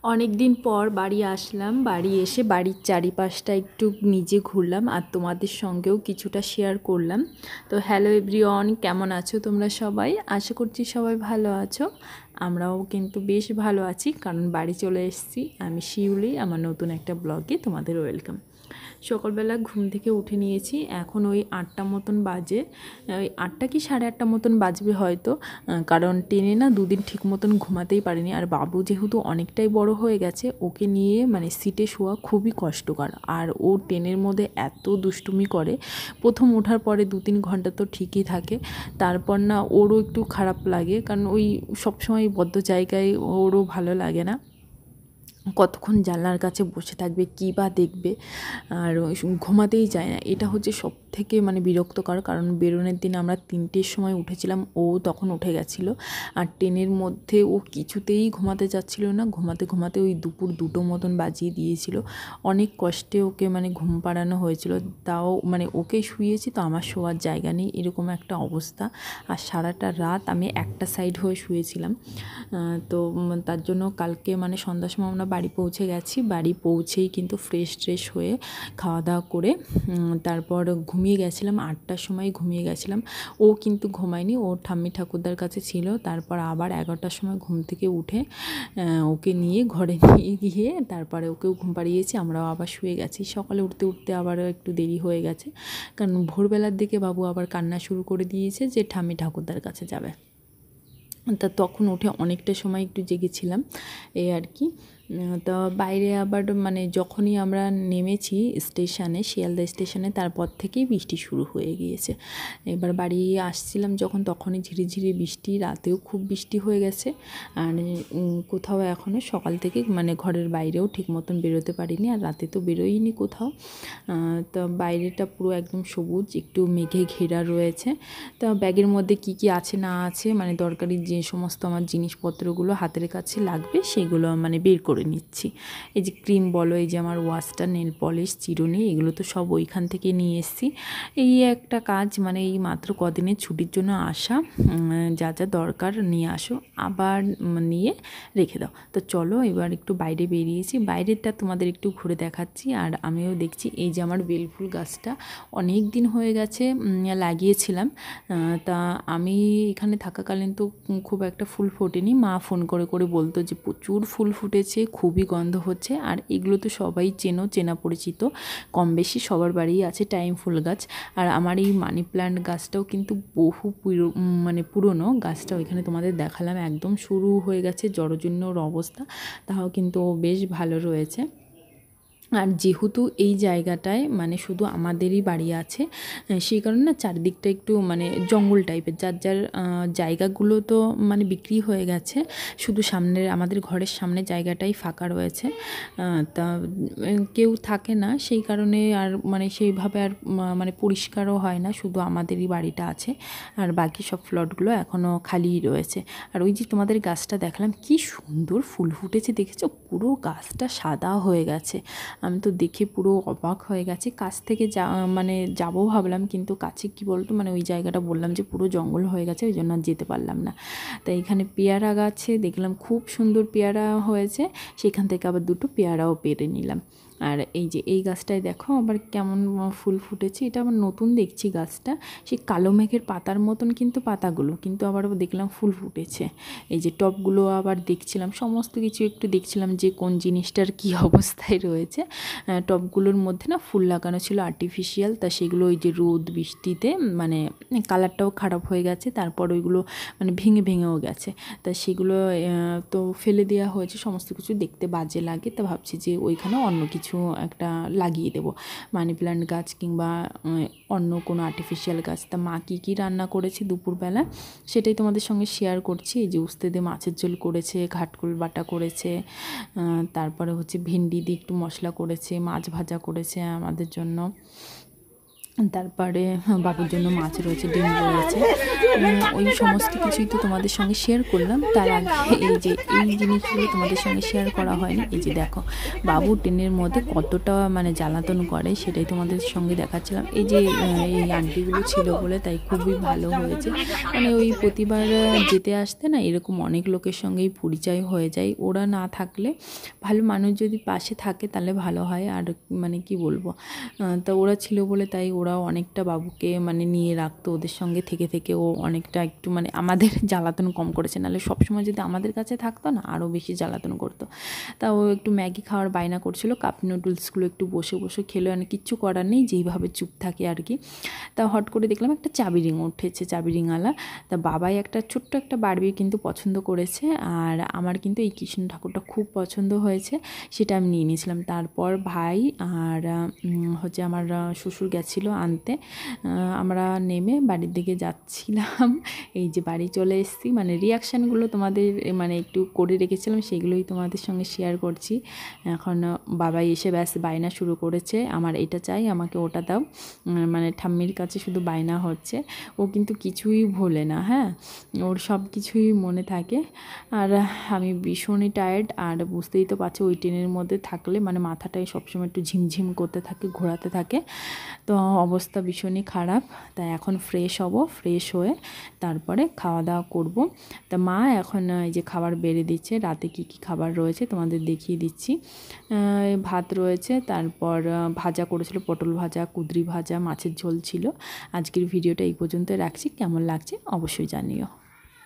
অনেক দিন পর বাড়ি আসলাম। বাড়ি এসে বাড়ির চারিপাশটা একটু নিজে ঘুরলাম আর তোমাদের সঙ্গেও কিছুটা শেয়ার করলাম। তো হ্যালো এভরিওয়ান, কেমন আছো তোমরা সবাই? আশা করছি সবাই ভালো আছো। আমরাও কিন্তু বেশ ভালো আছি, কারণ বাড়ি চলে এসেছি। আমি শিউলি, আমার নতুন একটা ব্লগে তোমাদের ওয়েলকাম। সকালবেলা ঘুম থেকে উঠে নিয়েছি, এখন ওই 8টা মতন বাজে। ওই 8টা কি 8:30 মতন বাজবে হয়তো, কারণ টেনে না দুদিন ঠিক মতন ঘুমাতেই পারিনি। আর বাবু যেহেতু অনেকটাই বড় হয়ে গেছে, ওকে নিয়ে মানে সিটে শোয়া খুবই কষ্টকর। আর ও ট্রেনের মধ্যে এত দুষ্টুমি করে, প্রথম ওঠার পরে 2-3 ঘন্টা তো ঠিকই থাকে, তারপর না ওরও একটু খারাপ লাগে, কারণ ওই সবসময় বদ্ধ জায়গায় ওরও ভালো লাগে না। কতক্ষণ জানলার কাছে বসে থাকবে, কী বা দেখবে, আর ঘুমাতেই চায় না। এটা হচ্ছে সব থেকে মানে বিরক্তকর, কারণ বেরোনোর দিন আমরা 3টের সময় উঠেছিলাম, ও তখন উঠে গেছিলো। আর ট্রেনের মধ্যে ও কিছুতেই ঘুমাতে চাচ্ছিল না। ঘুমাতে ঘুমাতে ওই দুপুর 2টো মতন বাজিয়ে দিয়েছিল। অনেক কষ্টে ওকে মানে ঘুম পাড়ানো হয়েছিল, তাও মানে ওকে শুয়েছি তো আমার শোয়ার জায়গা নেই, এরকম একটা অবস্থা। আর সারাটা রাত আমি একটা সাইড হয়ে শুয়েছিলাম। তো তার জন্য কালকে মানে সন্ধ্যার সময় আমরা বাড়ি পৌঁছে গেছি। বাড়ি পৌঁছেই কিন্তু ফ্রেশ হয়ে খাওয়া দাওয়া করে তারপর ঘুমিয়ে গেছিলাম। 8টার সময় ঘুমিয়ে গেছিলাম। ও কিন্তু ঘুমায়নি, ও ঠাম্মি ঠাকুরদার কাছে ছিল। তারপর আবার 11টার সময় ঘুম থেকে উঠে ওকে নিয়ে ঘরে নিয়ে গিয়ে তারপরে ওকেও ঘুম পাড়িয়েছি, আমরাও আবার শুয়ে গেছি। সকালে উঠতে উঠতে আবারও একটু দেরি হয়ে গেছে, কারণ ভোরবেলার দিকে বাবু আবার কান্না শুরু করে দিয়েছে যে ঠাম্মি ঠাকুরদার কাছে যাবে। তা তখন উঠে অনেকটা সময় একটু জেগেছিলাম, এই আর কি। তো বাইরে আবার মানে যখনই আমরা নেমেছি স্টেশনে, শিয়ালদা স্টেশনে, তারপর থেকেই বৃষ্টি শুরু হয়ে গিয়েছে। এবার বাড়ি আসছিলাম যখন, তখনই ঝিরিঝিরি বৃষ্টি, রাতেও খুব বৃষ্টি হয়ে গেছে। আর কোথাও এখনও সকাল থেকে মানে ঘরের বাইরেও ঠিক মতন বেরোতে পারিনি, আর রাতে তো বেরোইনি কোথাও। তো বাইরেটা পুরো একদম সবুজ, একটু মেঘে ঘেরা রয়েছে। তো ব্যাগের মধ্যে কি কি আছে না আছে, মানে দরকারি যে সমস্ত আমার জিনিসপত্রগুলো হাতের কাছে লাগবে সেগুলো মানে বের করে নিচ্ছি। এই যে ক্রিম বলো, এই যে আমার ওয়াশটা, নেল পলিশ, চিরুনি, এগুলো তো সব ওইখান থেকে নিয়ে এসেছি। এই একটা কাজ, মানে এই মাত্র কদিনের ছুটির জন্য আসা, যা যা দরকার নিয়ে আসো, আবার নিয়ে রেখে দাও। তো চলো এবার একটু বাইরে বেরিয়েছি, বাইরেটা তোমাদের একটু ঘুরে দেখাচ্ছি। আর আমিও দেখছি এই যে আমার বেলফুল গাছটা অনেক দিন হয়ে গেছে লাগিয়েছিলাম। তা আমি এখানে থাকাকালীন তো খুব একটা ফুল ফোটেনি। মা ফোন করে করে বলতো যে প্রচুর ফুল ফুটেছে, খুবই গন্ধ হচ্ছে। আর এগুলো তো সবাই চেনা পরিচিত, কম বেশি সবার বাড়িই আছে টাইম ফুল গাছ। আর আমার এই মানি প্ল্যান্ট গাছটাও কিন্তু বহু মানে পুরনো গাছটা, ওইখানে তোমাদের দেখালাম, একদম শুরু হয়ে গেছে জরাজীর্ণর অবস্থা, তাও কিন্তু বেশ ভালো রয়েছে। আর যেহেতু এই জায়গাটায় মানে শুধু আমাদেরই বাড়ি আছে, সেই কারণে না চারিদিকটা একটু মানে জঙ্গল টাইপের, যার যার জায়গাগুলো তো মানে বিক্রি হয়ে গেছে, শুধু সামনের আমাদের ঘরের সামনে জায়গাটাই ফাঁকা রয়েছে। তা কেউ থাকে না, সেই কারণে আর মানে সেইভাবে আর মানে পরিষ্কারও হয় না, শুধু আমাদেরই বাড়িটা আছে, আর বাকি সব প্লটগুলো এখনও খালিই রয়েছে। আর ওই যে তোমাদের গাছটা দেখালাম, কি সুন্দর ফুল ফুটেছে দেখেছো, পুরো গাছটা সাদা হয়ে গেছে। আমি তো দেখে পুরো অবাক হয়ে গেছি। কাছ থেকে মানে যাবো ভাবলাম, কিন্তু কাছে কি বলতো, মানে ওই জায়গাটা বললাম যে পুরো জঙ্গল হয়ে গেছে, ওই জন্য আর যেতে পারলাম না। তাই এখানে পেয়ারা গাছে দেখলাম খুব সুন্দর পেয়ারা হয়েছে, সেখান থেকে আবার 2টো পেয়ারাও পেরে নিলাম। আর এই যে এই গাছটায় দেখো আবার কেমন ফুল ফুটেছে, এটা আবার নতুন দেখছি গাছটা, সেই কালো মেঘের পাতার মতন কিন্তু পাতাগুলো, কিন্তু আবার দেখলাম ফুল ফুটেছে। এই যে টবগুলো আবার দেখছিলাম, সমস্ত কিছু একটু দেখছিলাম যে কোন জিনিসটার কী অবস্থায় রয়েছে। টবগুলোর মধ্যে না ফুল লাগানো ছিল আর্টিফিশিয়াল, তা সেগুলো ওই যে রোদ বৃষ্টিতে মানে কালারটাও খারাপ হয়ে গেছে, তারপর ওইগুলো মানে ভেঙেও গেছে। তা সেগুলো তো ফেলে দেওয়া হয়েছে, সমস্ত কিছু দেখতে বাজে লাগে, তা ভাবছি যে ওইখানে অন্য কিছু একটা লাগিয়ে দেবো, মানি প্ল্যান্ট গাছ কিংবা অন্য কোনো আর্টিফিশিয়াল গাছ। তা মা কী রান্না করেছে দুপুরবেলা সেটাই তোমাদের সঙ্গে শেয়ার করছি। এই যে উস্তে দিয়ে মাছের ঝোল করেছে, ঘাটকুল বাটা করেছে, তারপরে হচ্ছে ভেন্ডি দিয়ে একটু মশলা করেছে, মাছ ভাজা করেছে আমাদের জন্য। তারপরে বাবুর জন্য মাছ রয়েছে, ডিম রয়েছে, ওই সমস্ত কিছুই তো তোমাদের সঙ্গে শেয়ার করলাম। তার আগে এই জিনিসগুলো তোমাদের সঙ্গে শেয়ার করা হয়নি। এই যে দেখো বাবু ট্রেনের মধ্যে কতটা মানে জ্বালাতন করে সেটাই তোমাদের সঙ্গে দেখাচ্ছিলাম। এই যে এই আন্টিগুলো ছিল বলে তাই খুবই ভালো হয়েছে, মানে ওই প্রতিবার যেতে আসতে না এরকম অনেক লোকের সঙ্গেই পরিচয় হয়ে যায়। ওরা না থাকলে, ভালো মানুষ যদি পাশে থাকে তাহলে ভালো হয়। আর মানে কি বলবো, তা ওরা ছিল বলে তাই ওরাও অনেকটা বাবুকে মানে নিয়ে রাখতো, ওদের সঙ্গে থেকে থেকে ও অনেকটা একটু মানে আমাদের জ্বালাতন কম করেছে। নাহলে সবসময় যদি আমাদের কাছে থাকতো না আরও বেশি জ্বালাতন করতো। তা ও একটু ম্যাগি খাওয়ার বায়না করছিল, কাপ নুডলসগুলো একটু বসে বসে খেলো, মানে কিচ্ছু করার নেই, যেইভাবে চুপ থাকে আর কি। তা হট করে দেখলাম একটা চাবি রিং উঠেছে, চাবি রিংওয়ালা। তা বাবাই একটা ছোট্ট একটা বারবি কিন্তু পছন্দ করেছে, আর আমার কিন্তু এই কৃষ্ণ ঠাকুরটা খুব পছন্দ হয়েছে, সেটা আমি নিয়ে নিয়েছিলাম। তারপর ভাই আর হচ্ছে আমার শ্বশুর গেছিলো আনতে, আমরা নেমে বাড়ির দিকে যাচ্ছিলাম। এই যে বাড়ি চলে এসেছি, মানে রিয়াকশানগুলো তোমাদের মানে একটু করে রেখেছিলাম, সেগুলোই তোমাদের সঙ্গে শেয়ার করছি। এখন বাবাই এসে ব্যাস বায়না শুরু করেছে, আমার এটা চাই, আমাকে ওটা দাও, মানে ঠাম্মির কাছে শুধু বায়না হচ্ছে। ও কিন্তু কিছুই ভোলে না, হ্যাঁ, ওর সব কিছুই মনে থাকে। আর আমি ভীষণই টায়ার্ড, আর বুঝতেই তো পারছি ওই ট্রেনের মধ্যে থাকলে মানে মাথাটাই সবসময় একটু ঝিমঝিম করতে থাকে, ঘোরাতে থাকে, তো অবস্থা ভীষণই খারাপ। তাই এখন ফ্রেশ হব, ফ্রেশ হয়ে তারপরে খাওয়া দাওয়া করব। তা মা এখন এই যে খাবার বেড়ে দিচ্ছে, রাতে কি কি খাবার রয়েছে তোমাদের দেখিয়ে দিচ্ছি। ভাত রয়েছে, তারপর ভাজা করেছিল, পটল ভাজা, কুঁদরি ভাজা, মাছের ঝোল ছিল। আজকের ভিডিওটা এই পর্যন্ত রাখছি, কেমন লাগছে অবশ্যই জানিও।